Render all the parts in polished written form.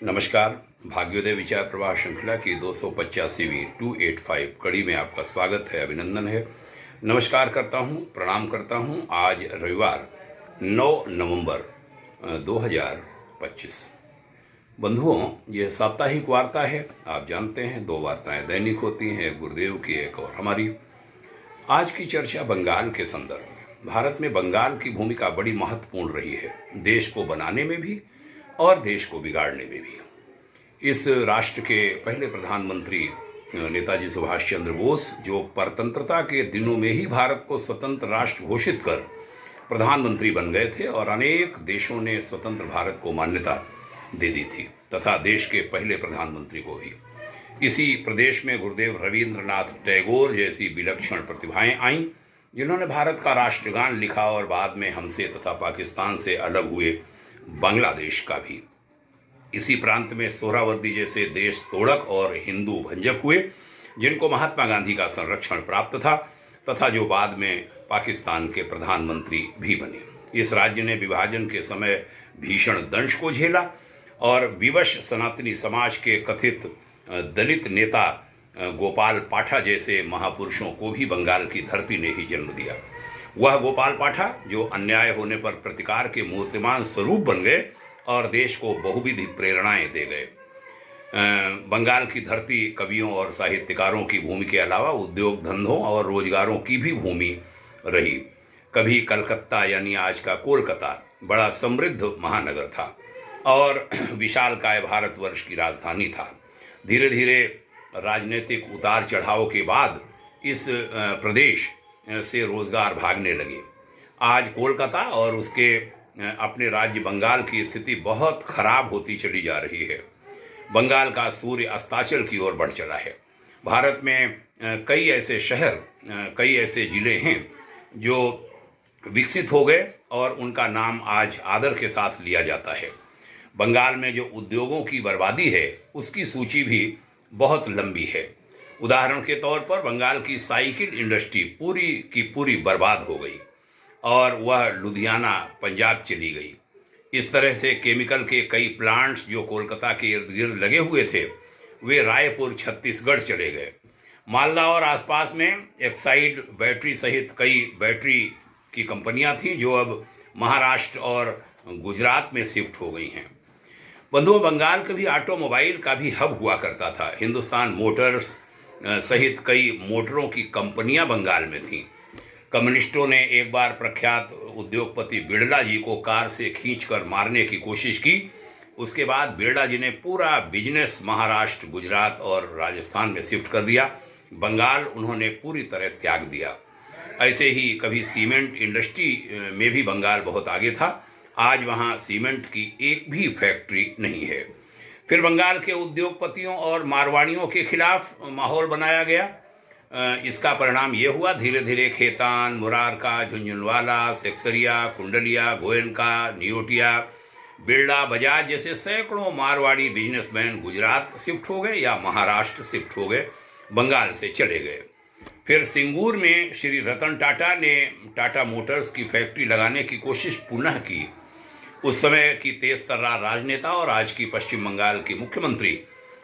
नमस्कार। भाग्योदय विचार प्रवाह श्रृंखला की 285वीं 285 कड़ी में आपका स्वागत है, अभिनंदन है। नमस्कार करता हूं, प्रणाम करता हूं। आज रविवार 9 नवंबर 2025। बंधुओं, यह साप्ताहिक वार्ता है। आप जानते हैं 2 वार्ताएं दैनिक होती हैं, एक गुरुदेव की, एक और हमारी। आज की चर्चा बंगाल के संदर्भ में। भारत में बंगाल की भूमिका बड़ी महत्वपूर्ण रही है, देश को बनाने में भी और देश को बिगाड़ने में भी। इस राष्ट्र के पहले प्रधानमंत्री नेताजी सुभाष चंद्र बोस, जो परतंत्रता के दिनों में ही भारत को स्वतंत्र राष्ट्र घोषित कर प्रधानमंत्री बन गए थे और अनेक देशों ने स्वतंत्र भारत को मान्यता दे दी थी, तथा देश के पहले प्रधानमंत्री को भी। इसी प्रदेश में गुरुदेव रविंद्रनाथ टैगोर जैसी विलक्षण प्रतिभाएं आईं, जिन्होंने भारत का राष्ट्रगान लिखा और बाद में हमसे तथा पाकिस्तान से अलग हुए बांग्लादेश का भी। इसी प्रांत में सोहरावर्दी जैसे देश तोड़क और हिंदू भंजक हुए, जिनको महात्मा गांधी का संरक्षण प्राप्त था तथा जो बाद में पाकिस्तान के प्रधानमंत्री भी बने। इस राज्य ने विभाजन के समय भीषण दंश को झेला और विवश सनातनी समाज के कथित दलित नेता गोपाल पाठा जैसे महापुरुषों को भी बंगाल की धरती ने ही जन्म दिया। वह गोपाल पाठा जो अन्याय होने पर प्रतिकार के मूर्तिमान स्वरूप बन गए और देश को बहुविध प्रेरणाएं दे गए। बंगाल की धरती कवियों और साहित्यकारों की भूमि के अलावा उद्योग धंधों और रोजगारों की भी भूमि रही। कभी कलकत्ता यानी आज का कोलकाता बड़ा समृद्ध महानगर था और विशालकाय भारतवर्ष की राजधानी था। धीरे धीरे राजनीतिक उतार चढ़ाव के बाद इस प्रदेश से रोजगार भागने लगे। आज कोलकाता और उसके अपने राज्य बंगाल की स्थिति बहुत खराब होती चली जा रही है। बंगाल का सूर्य अस्ताचल की ओर बढ़ चला है। भारत में कई ऐसे शहर, कई ऐसे जिले हैं जो विकसित हो गए और उनका नाम आज आदर के साथ लिया जाता है। बंगाल में जो उद्योगों की बर्बादी है, उसकी सूची भी बहुत लंबी है। उदाहरण के तौर पर बंगाल की साइकिल इंडस्ट्री पूरी की पूरी बर्बाद हो गई और वह लुधियाना पंजाब चली गई। इस तरह से केमिकल के कई प्लांट्स जो कोलकाता के इर्द गिर्द लगे हुए थे, वे रायपुर छत्तीसगढ़ चले गए। मालदा और आसपास में एक्साइड बैटरी सहित कई बैटरी की कंपनियां थीं जो अब महाराष्ट्र और गुजरात में शिफ्ट हो गई हैं। बंधुओं, बंगाल कभी ऑटोमोबाइल का भी हब हुआ करता था। हिंदुस्तान मोटर्स सहित कई मोटरों की कंपनियां बंगाल में थीं। कम्युनिस्टों ने एक बार प्रख्यात उद्योगपति बिरला जी को कार से खींचकर मारने की कोशिश की। उसके बाद बिरला जी ने पूरा बिजनेस महाराष्ट्र, गुजरात और राजस्थान में शिफ्ट कर दिया। बंगाल उन्होंने पूरी तरह त्याग दिया। ऐसे ही कभी सीमेंट इंडस्ट्री में भी बंगाल बहुत आगे था। आज वहाँ सीमेंट की एक भी फैक्ट्री नहीं है। फिर बंगाल के उद्योगपतियों और मारवाड़ियों के खिलाफ माहौल बनाया गया। इसका परिणाम ये हुआ, धीरे धीरे खेतान, मुरारका, झुंझुनवाला, सेक्सरिया, कुंडलिया, गोयनका, नियोटिया, बिरला, बजाज जैसे सैकड़ों मारवाड़ी बिजनेसमैन गुजरात शिफ्ट हो गए या महाराष्ट्र शिफ्ट हो गए, बंगाल से चले गए। फिर सिंगूर में श्री रतन टाटा ने टाटा मोटर्स की फैक्ट्री लगाने की कोशिश पुनः की। उस समय की तेज तर्रार राजनेता और आज की पश्चिम बंगाल की मुख्यमंत्री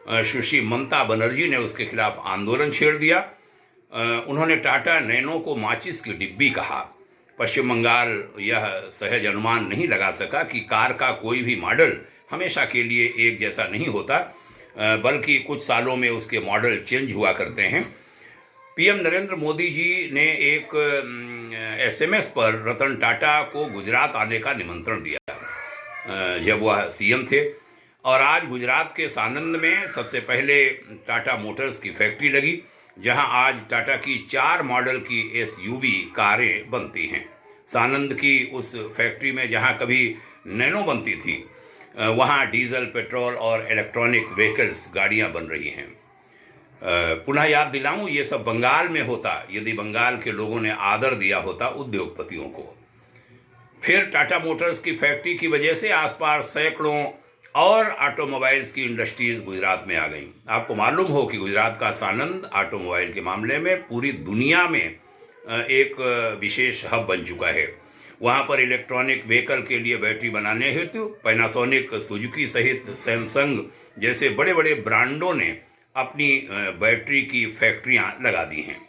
सुश्री ममता बनर्जी ने उसके खिलाफ आंदोलन छेड़ दिया। उन्होंने टाटा नैनो को माचिस की डिब्बी कहा। पश्चिम बंगाल यह सहज अनुमान नहीं लगा सका कि कार का कोई भी मॉडल हमेशा के लिए एक जैसा नहीं होता, बल्कि कुछ सालों में उसके मॉडल चेंज हुआ करते हैं। पीएम नरेंद्र मोदी जी ने एक एसएमएस पर रतन टाटा को गुजरात आने का निमंत्रण दिया जब वह सीएम थे, और आज गुजरात के सानंद में सबसे पहले टाटा मोटर्स की फैक्ट्री लगी, जहां आज टाटा की 4 मॉडल की एसयूवी कारें बनती हैं। सानंद की उस फैक्ट्री में जहां कभी नैनो बनती थी, वहां डीजल, पेट्रोल और इलेक्ट्रॉनिक व्हीकल्स गाड़ियां बन रही हैं। पुनः याद दिलाऊं, ये सब बंगाल में होता यदि बंगाल के लोगों ने आदर दिया होता उद्योगपतियों को। फिर टाटा मोटर्स की फैक्ट्री की वजह से आसपास सैकड़ों और ऑटोमोबाइल्स की इंडस्ट्रीज गुजरात में आ गई। आपको मालूम हो कि गुजरात का सानंद ऑटोमोबाइल के मामले में पूरी दुनिया में एक विशेष हब बन चुका है। वहाँ पर इलेक्ट्रॉनिक व्हीकल के लिए बैटरी बनाने हेतु पैनासोनिक, सुजुकी सहित सैमसंग जैसे बड़े बड़े ब्रांडों ने अपनी बैटरी की फैक्ट्रियां लगा दी हैं।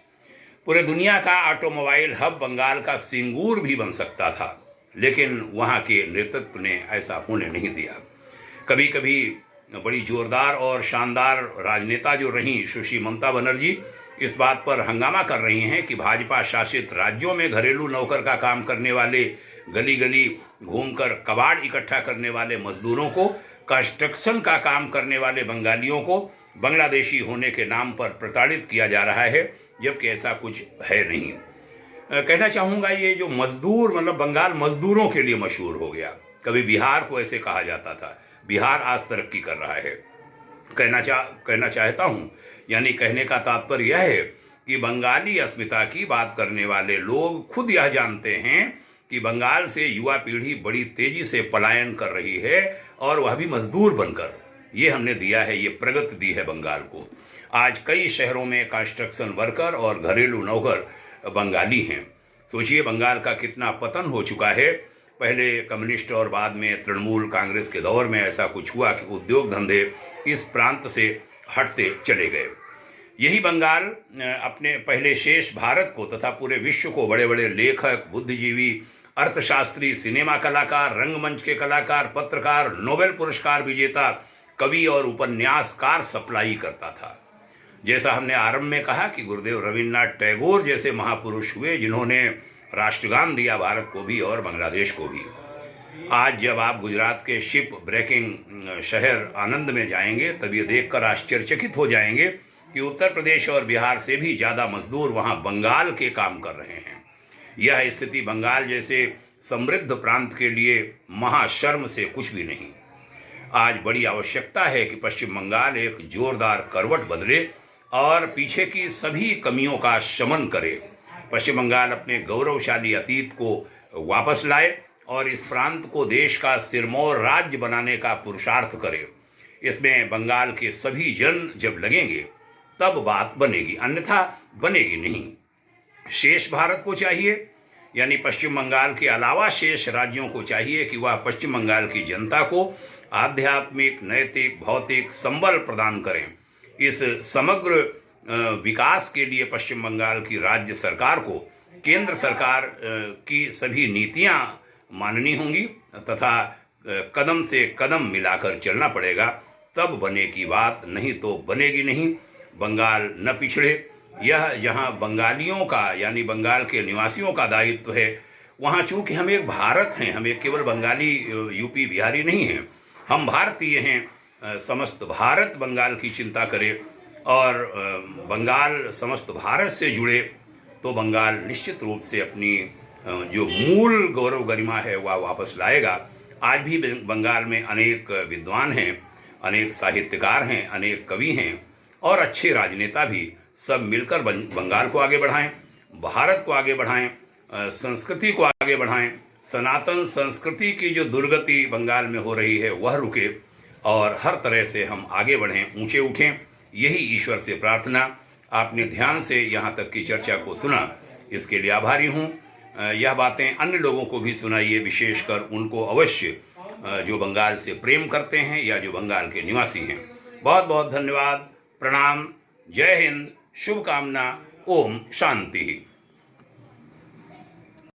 पूरे दुनिया का ऑटोमोबाइल हब बंगाल का सिंगूर भी बन सकता था, लेकिन वहाँ के नेतृत्व ने ऐसा होने नहीं दिया। कभी कभी बड़ी जोरदार और शानदार राजनेता जो रहीं सुश्री ममता बनर्जी इस बात पर हंगामा कर रही हैं कि भाजपा शासित राज्यों में घरेलू नौकर का काम करने वाले, गली गली घूमकर कबाड़ इकट्ठा करने वाले मजदूरों को, कंस्ट्रक्शन का काम करने वाले बंगालियों को बांग्लादेशी होने के नाम पर प्रताड़ित किया जा रहा है, जबकि ऐसा कुछ है नहीं। कहना चाहूँगा ये जो मजदूर, मतलब बंगाल मजदूरों के लिए मशहूर हो गया। कभी बिहार को ऐसे कहा जाता था। बिहार आज तरक्की कर रहा है। कहना चाहता हूँ, यानी कहने का तात्पर्य यह है कि बंगाली अस्मिता की बात करने वाले लोग खुद यह जानते हैं कि बंगाल से युवा पीढ़ी बड़ी तेजी से पलायन कर रही है, और वह भी मजदूर बनकर। ये हमने दिया है, ये प्रगति दी है बंगाल को। आज कई शहरों में कंस्ट्रक्शन वर्कर और घरेलू नौकर बंगाली हैं। सोचिए बंगाल का कितना पतन हो चुका है। पहले कम्युनिस्ट और बाद में तृणमूल कांग्रेस के दौर में ऐसा कुछ हुआ कि उद्योग धंधे इस प्रांत से हटते चले गए। यही बंगाल अपने पहले शेष भारत को तथा पूरे विश्व को बड़े बड़े लेखक, बुद्धिजीवी, अर्थशास्त्री, सिनेमा कलाकार, रंगमंच के कलाकार, पत्रकार, नोबेल पुरस्कार विजेता, कवि और उपन्यासकार सप्लाई करता था। जैसा हमने आरंभ में कहा कि गुरुदेव रविन्द्रनाथ टैगोर जैसे महापुरुष हुए जिन्होंने राष्ट्रगान दिया भारत को भी और बांग्लादेश को भी। आज जब आप गुजरात के शिप ब्रेकिंग शहर आनंद में जाएंगे तब ये देखकर आश्चर्यचकित हो जाएंगे कि उत्तर प्रदेश और बिहार से भी ज़्यादा मजदूर वहाँ बंगाल के काम कर रहे हैं। यह स्थिति बंगाल जैसे समृद्ध प्रांत के लिए महाशर्म से कुछ भी नहीं। आज बड़ी आवश्यकता है कि पश्चिम बंगाल एक जोरदार करवट बदले और पीछे की सभी कमियों का शमन करे। पश्चिम बंगाल अपने गौरवशाली अतीत को वापस लाए और इस प्रांत को देश का सिरमौर राज्य बनाने का पुरुषार्थ करे। इसमें बंगाल के सभी जन जब लगेंगे तब बात बनेगी, अन्यथा बनेगी नहीं। शेष भारत को चाहिए, यानी पश्चिम बंगाल के अलावा शेष राज्यों को चाहिए कि वह पश्चिम बंगाल की जनता को आध्यात्मिक, नैतिक, भौतिक संबल प्रदान करें। इस समग्र विकास के लिए पश्चिम बंगाल की राज्य सरकार को केंद्र सरकार की सभी नीतियां माननी होंगी तथा कदम से कदम मिलाकर चलना पड़ेगा, तब बनेगी बात, नहीं तो बनेगी नहीं। बंगाल न पिछड़े। यह जहां बंगालियों का, यानी बंगाल के निवासियों का दायित्व है, वहां चूंकि हम एक भारत हैं, हम एक केवल बंगाली यूपी बिहारी नहीं हैं, हम भारतीय हैं। समस्त भारत बंगाल की चिंता करे और बंगाल समस्त भारत से जुड़े तो बंगाल निश्चित रूप से अपनी जो मूल गौरव गरिमा है वह वापस लाएगा। आज भी बंगाल में अनेक विद्वान हैं, अनेक साहित्यकार हैं, अनेक कवि हैं और अच्छे राजनेता भी। सब मिलकर बंगाल को आगे बढ़ाएं, भारत को आगे बढ़ाएं, संस्कृति को आगे बढ़ाएं। सनातन संस्कृति की जो दुर्गति बंगाल में हो रही है वह रुके और हर तरह से हम आगे बढ़ें, ऊंचे उठें। यही ईश्वर से प्रार्थना। आपने ध्यान से यहाँ तक की चर्चा को सुना, इसके लिए आभारी हूँ। यह बातें अन्य लोगों को भी सुनाइए, विशेषकर उनको अवश्य जो बंगाल से प्रेम करते हैं या जो बंगाल के निवासी हैं। बहुत बहुत धन्यवाद, प्रणाम, जय हिंद, शुभकामना, ओम शांति।